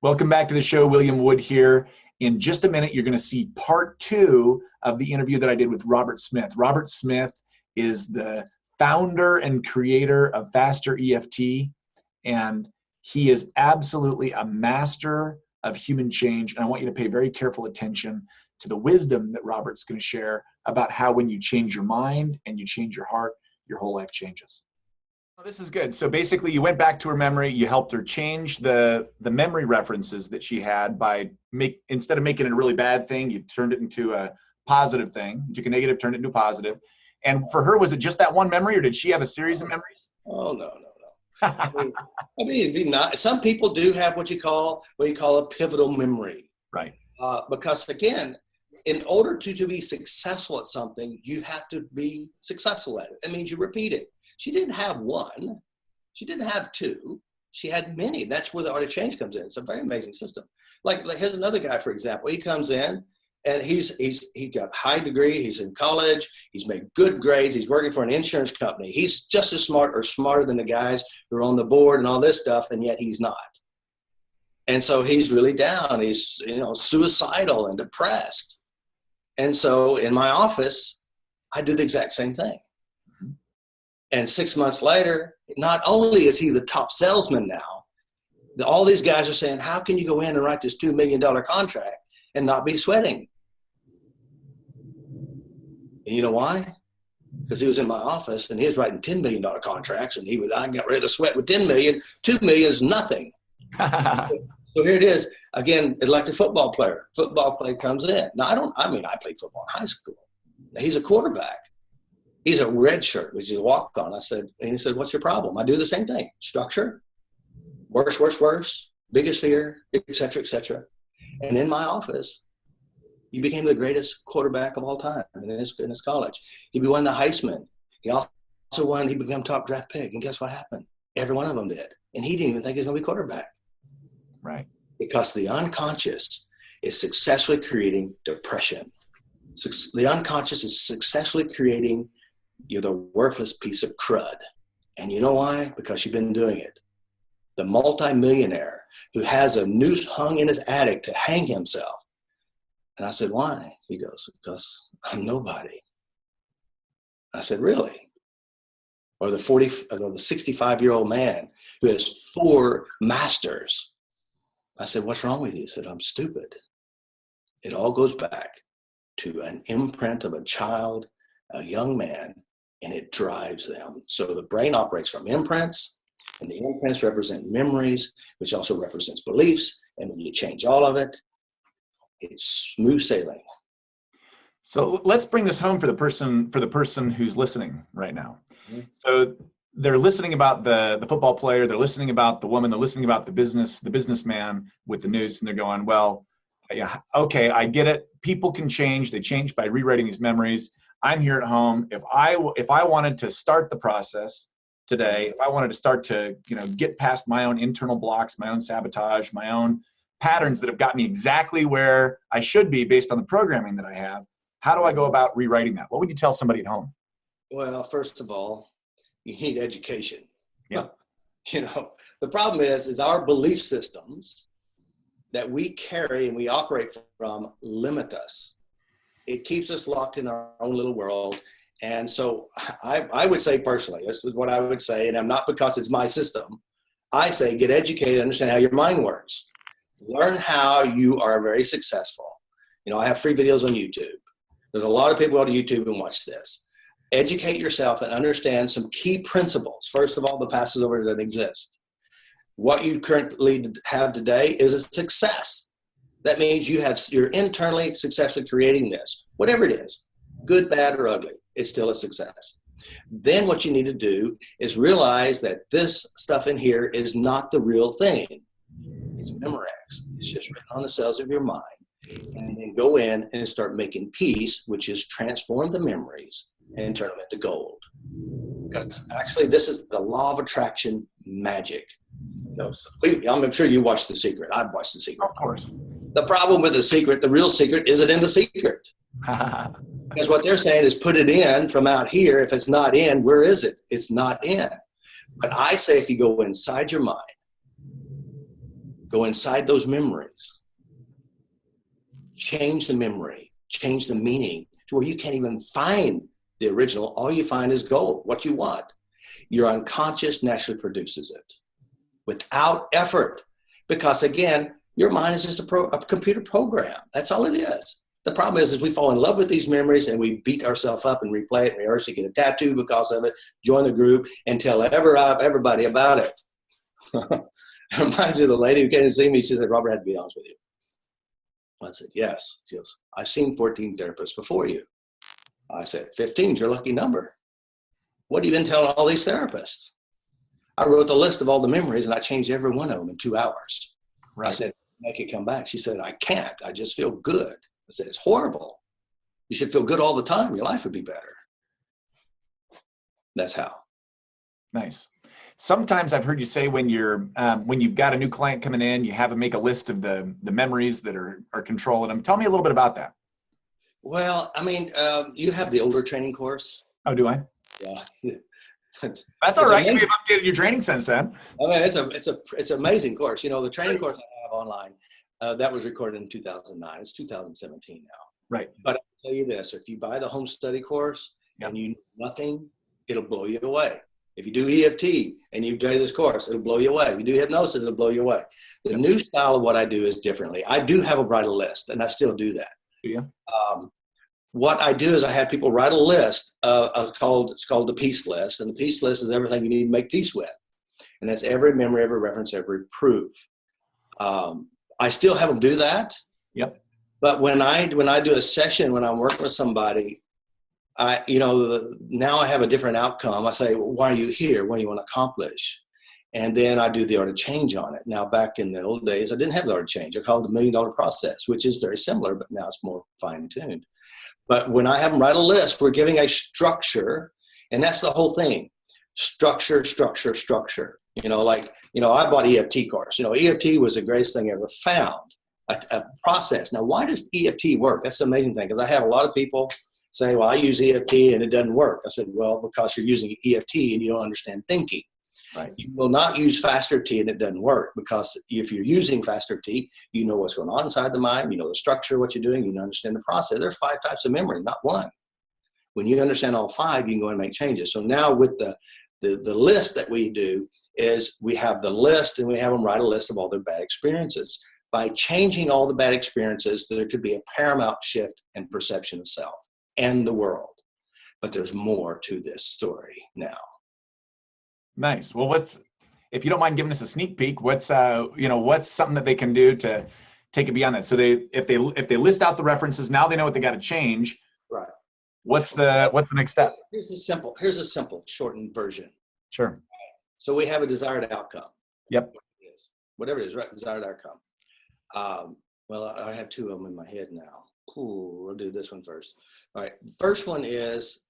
Welcome back to the show. William Wood here. In just a minute, you're going to see part 2 of the interview that I did with Robert Smith. Robert Smith is the founder and creator of Faster EFT, and he is absolutely a master of human change. And I want you to pay very careful attention to the wisdom that Robert's going to share about how when you change your mind and you change your heart, your whole life changes. This is good. So basically you went back to her memory, you helped her change the memory references that she had by instead of making it a really bad thing, you turned it into a positive thing. You took a negative, turned it into a positive. And for her, was it just that one memory, or did she have a series of memories? Oh, no. I mean, it'd be nice. Some people do have what you call a pivotal memory. Right. Because again, in order to be successful at something, you have to be successful at it. That means you repeat it. She didn't have one. She didn't have two. She had many. That's where the art of change comes in. It's a very amazing system. Like here's another guy, for example. He comes in and he got a high degree. He's in college. He's made good grades. He's working for an insurance company. He's just as smart or smarter than the guys who are on the board and all this stuff, and yet he's not. And so he's really down. He's suicidal and depressed. And so in my office, I do the exact same thing. And 6 months later, not only is he the top salesman now, all these guys are saying, how can you go in and write this $2 million contract and not be sweating? And you know why? Because he was in my office and he was writing $10 million contracts, and I got rid of the sweat with 10 million. 2 million is nothing. So here it is. Again, it's like the football player. Football player comes in. Now, I played football in high school. Now, he's a quarterback. He's a red shirt, which is a walk-on. And he said, what's your problem? I do the same thing. Structure, worse, biggest fear, et cetera, And in my office, he became the greatest quarterback of all time in his college. He won the Heisman. He became top draft pick. And guess what happened? Every one of them did. And he didn't even think he was going to be quarterback. Right. Because the unconscious is successfully creating depression. The unconscious is successfully creating you're the worthless piece of crud. And you know why? Because you've been doing it. The multimillionaire who has a noose hung in his attic to hang himself. And I said, why? He goes, because I'm nobody. I said, really? Or the 65-year-old man who has 4 masters. I said, what's wrong with you? He said, I'm stupid. It all goes back to an imprint of a child, a young man, and it drives them. So the brain operates from imprints, and the imprints represent memories, which also represents beliefs. And when you change all of it, it's smooth sailing. So let's bring this home for the person who's listening right now. Mm-hmm. So they're listening about the football player, they're listening about the woman, they're listening about the businessman with the noose, and they're going, well, yeah, okay, I get it. People can change. They change by rewriting these memories. I'm here at home. If I wanted to start the process today, if I wanted to start to get past my own internal blocks, my own sabotage, my own patterns that have got me exactly where I should be based on the programming that I have, how do I go about rewriting that? What would you tell somebody at home? Well, first of all, you need education. Yeah. The problem is our belief systems that we carry and we operate from limit us. It keeps us locked in our own little world. And so I would say personally, this is what I would say, and I'm not because it's my system. I say get educated, understand how your mind works. Learn how you are very successful. I have free videos on YouTube. There's a lot of people go to YouTube and watch this. Educate yourself and understand some key principles. First of all, the past is over, doesn't exist. What you currently have today is a success. That means you're internally successfully creating this. Whatever it is, good, bad, or ugly, it's still a success. Then what you need to do is realize that this stuff in here is not the real thing. It's Memorex. It's just written on the cells of your mind. And then go in and start making peace, which is transform the memories and turn them into gold. Because actually, this is the law of attraction magic. I'm sure you watched The Secret. I've watched The Secret. Of course. The problem with The Secret, the real secret, isn't in The Secret. Because what they're saying is put it in from out here. If it's not in, where is it? It's not in. But I say if you go inside your mind Go inside those memories. Change the memory. Change the meaning to where you can't even find the original. All you find is gold, what you want. Your unconscious naturally produces it without effort. Because again, your mind is just a computer program. That's all it is. The problem is we fall in love with these memories and we beat ourselves up and replay it and rehearse it, get a tattoo because of it, join the group, and tell everybody about it. It reminds me of the lady who came to see me. She said, Robert, I had to be honest with you. I said, yes. She goes, I've seen 14 therapists before you. I said, 15 is your lucky number. What have you been telling all these therapists? I wrote the list of all the memories and I changed every one of them in 2 hours. Right. I said, make it come back. She said, I can't. I just feel good. I said, it's horrible. You should feel good all the time. Your life would be better. That's how. Nice. Sometimes I've heard you say when you've got a new client coming in, you have them make a list of the memories that are controlling them. Tell me a little bit about that. Well, I mean, you have the older training course. Oh, do I? Yeah. That's all right. You've updated your training since then. I mean, it's an amazing course. You know, the training course I have online, that was recorded in 2009. It's 2017 now. Right. But I'll tell you this, if you buy the home study course and you know nothing, it'll blow you away. If you do EFT and you do this course, it'll blow you away. If you do hypnosis, it'll blow you away. The new style of what I do is differently. I do have a write a list, and I still do that. Yeah. What I do is I have people write a list it's called the peace list, and the peace list is everything you need to make peace with, and that's every memory, every reference, every proof. I still have them do that. Yep. But when I do a session, when I'm working with somebody, now I have a different outcome. I say, well, why are you here? What do you want to accomplish? And then I do the art of change on it. Now, back in the old days, I didn't have the art of change. I called it the $1 million process, which is very similar, but now it's more fine-tuned. But when I have them write a list, we're giving a structure, and that's the whole thing. Structure, structure, structure. I bought EFT course. EFT was the greatest thing I ever found, a process. Now, why does EFT work? That's the amazing thing, because I have a lot of people say, well, I use EFT and it doesn't work. I said, well, because you're using EFT and you don't understand thinking. Right. You will not use faster T and it doesn't work, because if you're using faster T, you know what's going on inside the mind, you know the structure, what you're doing, you understand the process. There are 5 types of memory, not one. When you understand all 5, you can go and make changes. So now with the list that we do is we have the list and we have them write a list of all their bad experiences. By changing all the bad experiences, there could be a paramount shift in perception of self and the world. But there's more to this story now. Nice. Well, if you don't mind giving us a sneak peek, what's something that they can do to take it beyond that? So if they list out the references, now they know what they got to change. Right. What's the next step? Here's a simple shortened version. Sure. So we have a desired outcome. Yep. Whatever it is, right? Desired outcome. Well, I have 2 of them in my head now. Cool. We'll do this one first. All right. First one is,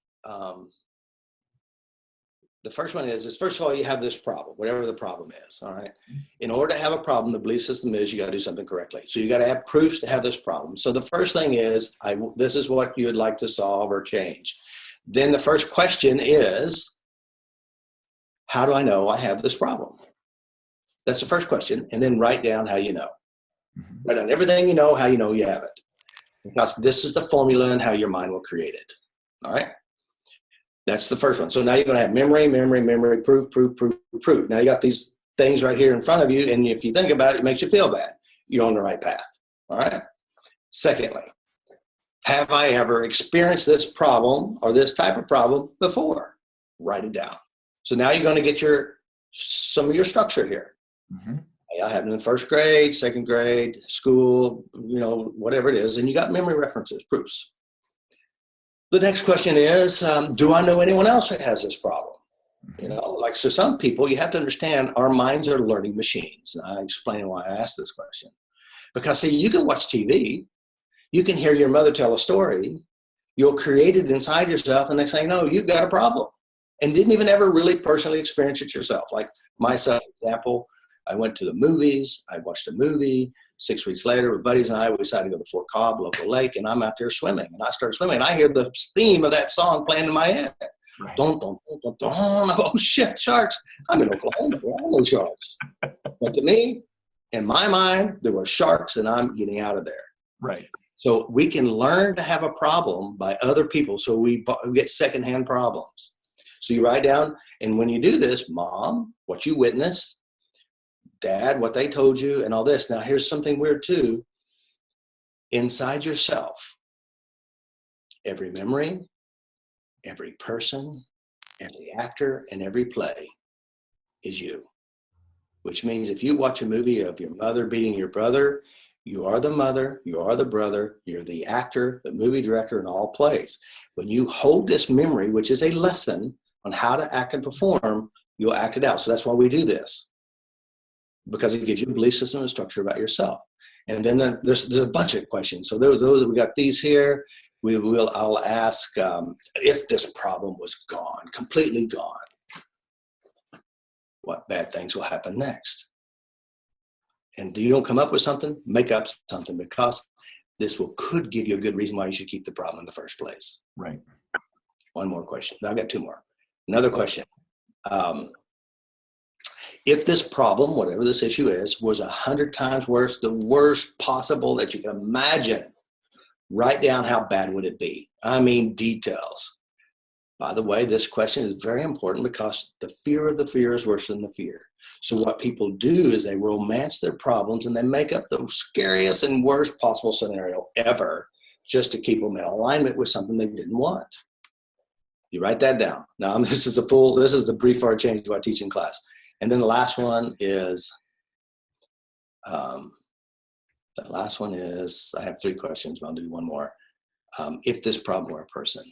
first of all, you have this problem, whatever the problem is. All right. In order to have a problem, the belief system is you got to do something correctly. So you got to have proofs to have this problem. So the first thing is, this is what you would like to solve or change. Then the first question is, how do I know I have this problem? That's the first question. And then write down how you know. Write down everything you know, how you know you have it. Because this is the formula and how your mind will create it. All right. That's the first one. So now you're going to have memory, memory, memory, proof, proof, proof, proof. Now you got these things right here in front of you, and if you think about it, it makes you feel bad. You're on the right path. All right. Secondly, have I ever experienced this problem or this type of problem before? Write it down. So now you're going to get some of your structure here. Mm-hmm. I have it in 1st grade, 2nd grade, school, whatever it is, and you got memory references, proofs. The next question is, do I know anyone else that has this problem? So some people, you have to understand, our minds are learning machines. And I explain why I asked this question. Because, see, you can watch TV, you can hear your mother tell a story, you'll create it inside yourself, and next thing you know, you've got a problem. And didn't even ever really personally experience it yourself. Like myself, for example, I went to the movies, I watched a movie. 6 weeks later, with buddies and I, we decided to go to Fort Cobb, local lake, and I'm out there swimming. And I started swimming, and I hear the theme of that song playing in my head. Right. Dun, dun, dun, dun, dun. Oh, shit, sharks. I'm in Oklahoma. There are no sharks. But to me, in my mind, there were sharks and I'm getting out of there. Right. So we can learn to have a problem by other people. So we get secondhand problems. So you write down, and when you do this, mom, what you witnessed, dad, what they told you, and all this. Now, here's something weird too. Inside yourself, every memory, every person, every actor, and every play is you. Which means if you watch a movie of your mother beating your brother, you are the mother, you are the brother, you're the actor, the movie director in all plays. When you hold this memory, which is a lesson on how to act and perform, you'll act it out. So that's why we do this, because it gives you a belief system and structure about yourself. And then there's a bunch of questions. So those we got these here. I'll ask if this problem was gone, completely gone, what bad things will happen next? And you don't come up with something, make up something, because this could give you a good reason why you should keep the problem in the first place. Right. One more question. I've got two more. Another question. If this problem, whatever this issue is, was 100 times worse, the worst possible that you can imagine, write down how bad would it be? I mean, details. By the way, this question is very important because the fear of the fear is worse than the fear. So what people do is they romance their problems and they make up the scariest and worst possible scenario ever just to keep them in alignment with something they didn't want. You write that down. Now, this is the brief for a change to our teaching class. And then the last one is, I have three questions, but I'll do one more. If this problem were a person,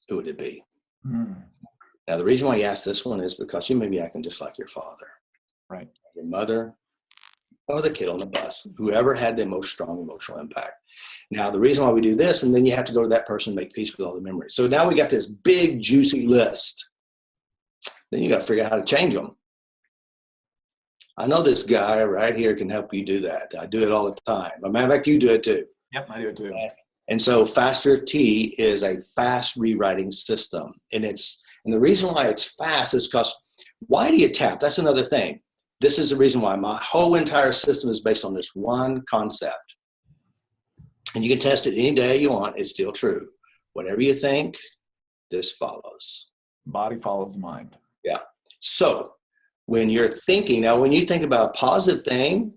who would it be? Now, the reason why you ask this one is because you may be acting just like your father, right? Your mother, or the kid on the bus, whoever had the most strong emotional impact. Now, the reason why we do this, and then you have to go to that person and make peace with all the memories. So now we got this big, juicy list. Then you got to figure out how to change them. I know this guy right here can help you do that. I do it all the time. As a matter of fact, you do it too. Yep, I do it too. And so Faster T is a fast rewriting system. And the reason why it's fast is because why do you tap? That's another thing. This is the reason why my whole entire system is based on this one concept. And you can test it any day you want. It's still true. Whatever you think, this follows. Body follows mind. Yeah. So when you're thinking, now when you think about a positive thing,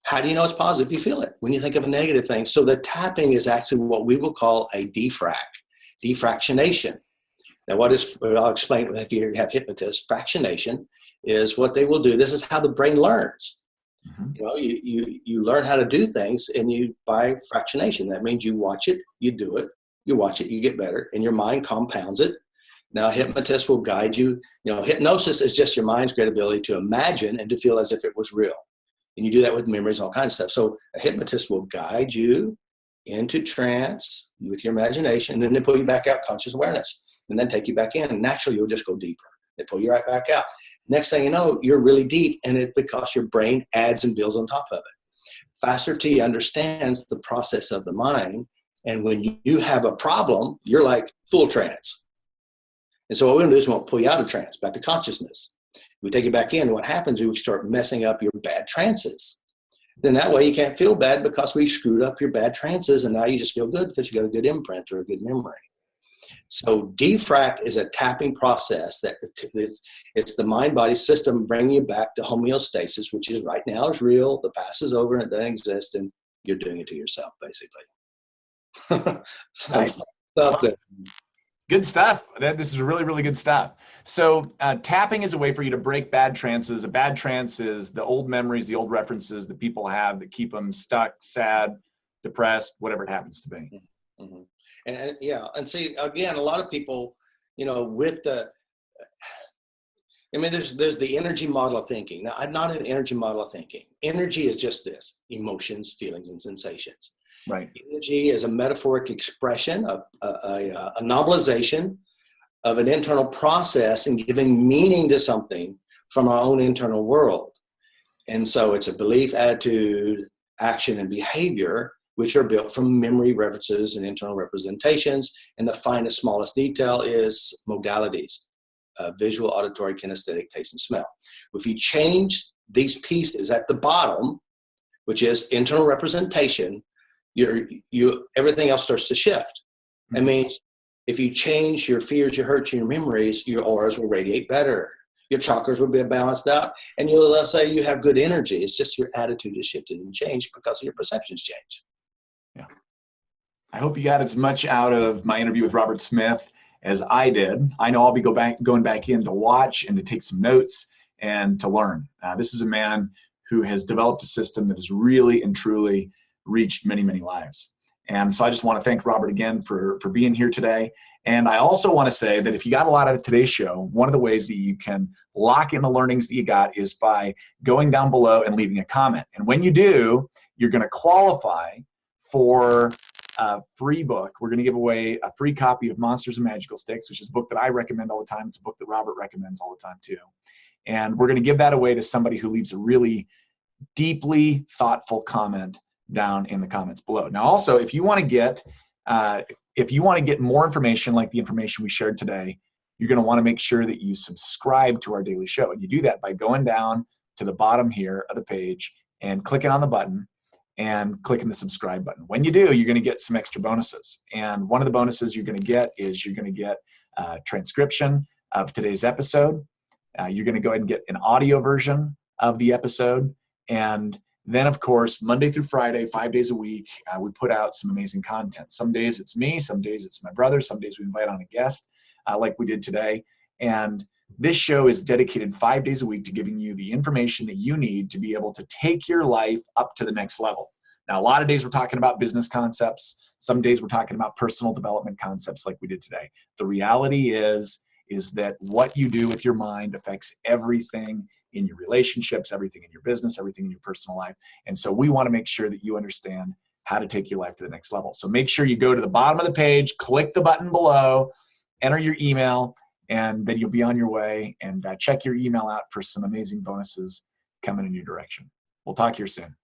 how do you know it's positive? You feel it. When you think of a negative thing. So the tapping is actually what we will call a defractionation. Now I'll explain if you have hypnotists, fractionation is what they will do. This is how the brain learns. Mm-hmm. You learn how to do things by fractionation. That means you watch it, you do it, you watch it, you get better, and your mind compounds it. Now, hypnotists will guide you. Hypnosis is just your mind's great ability to imagine and to feel as if it was real. And you do that with memories and all kinds of stuff. So a hypnotist will guide you into trance with your imagination, and then they pull you back out, conscious awareness, and then take you back in. And naturally, you'll just go deeper. They pull you right back out. Next thing you know, you're really deep, and it's because your brain adds and builds on top of it. Faster T understands the process of the mind, and when you have a problem, you're like full trance. And so what we're going to do is we'll pull you out of trance, back to consciousness. We take it back in. What happens is we start messing up your bad trances. Then that way you can't feel bad because we screwed up your bad trances, and now you just feel good because you got a good imprint or a good memory. So defract is a tapping process that it's the mind-body system bringing you back to homeostasis, which is right now is real. The past is over and it doesn't exist, and you're doing it to yourself, basically. Nice. Good stuff. This is really, really good stuff. So tapping is a way for you to break bad trances. A bad trance is the old memories, the old references that people have that keep them stuck, sad, depressed, whatever it happens to be. Mm-hmm. And see, again, a lot of people, there's the energy model of thinking. Now, I'm not an energy model of thinking. Energy is just this: emotions, feelings, and sensations. Right. Energy is a metaphoric expression of a novelization of an internal process and giving meaning to something from our own internal world. And so it's a belief, attitude, action, and behavior, which are built from memory, references, and internal representations. And the finest, smallest detail is modalities: visual, auditory, kinesthetic, taste, and smell. If you change these pieces at the bottom, which is internal representation, everything else starts to shift. I mean, if you change your fears, your hurts, your memories, your auras will radiate better. Your chakras will be balanced out, and you'll, let's say, you have good energy. It's just your attitude is shifted and changed because your perceptions change. Yeah. I hope you got as much out of my interview with Robert Smith as I did. I know I'll be going back in to watch and to take some notes and to learn. This is a man who has developed a system that has really and truly reached many, many lives. And so I just want to thank Robert again for being here today. And I also want to say that if you got a lot out of today's show, one of the ways that you can lock in the learnings that you got is by going down below and leaving a comment. And when you do, you're going to qualify for a free book. We're going to give away a free copy of Monsters and Magical Sticks, which is a book that I recommend all the time. It's a book that Robert recommends all the time too. And we're going to give that away to somebody who leaves a really deeply thoughtful comment down in the comments below. Now, also, if you want to get more information like the information we shared today, you're going to want to make sure that you subscribe to our daily show. And you do that by going down to the bottom here of the page and clicking on the button and clicking the subscribe button. When you do, you're going to get some extra bonuses. And one of the bonuses you're going to get is you're going to get a transcription of today's episode. You're going to go ahead and get an audio version of the episode. And then, of course, Monday through Friday, 5 days a week, we put out some amazing content. Some days it's me, some days it's my brother, some days we invite on a guest like we did today. And this show is dedicated 5 days a week to giving you the information that you need to be able to take your life up to the next level. Now, a lot of days we're talking about business concepts. Some days we're talking about personal development concepts like we did today. The reality is that what you do with your mind affects everything in your relationships, everything in your business, everything in your personal life. And so we want to make sure that you understand how to take your life to the next level. So make sure you go to the bottom of the page, click the button below, enter your email, and then you'll be on your way. And check your email out for some amazing bonuses coming in your direction. We'll talk here soon.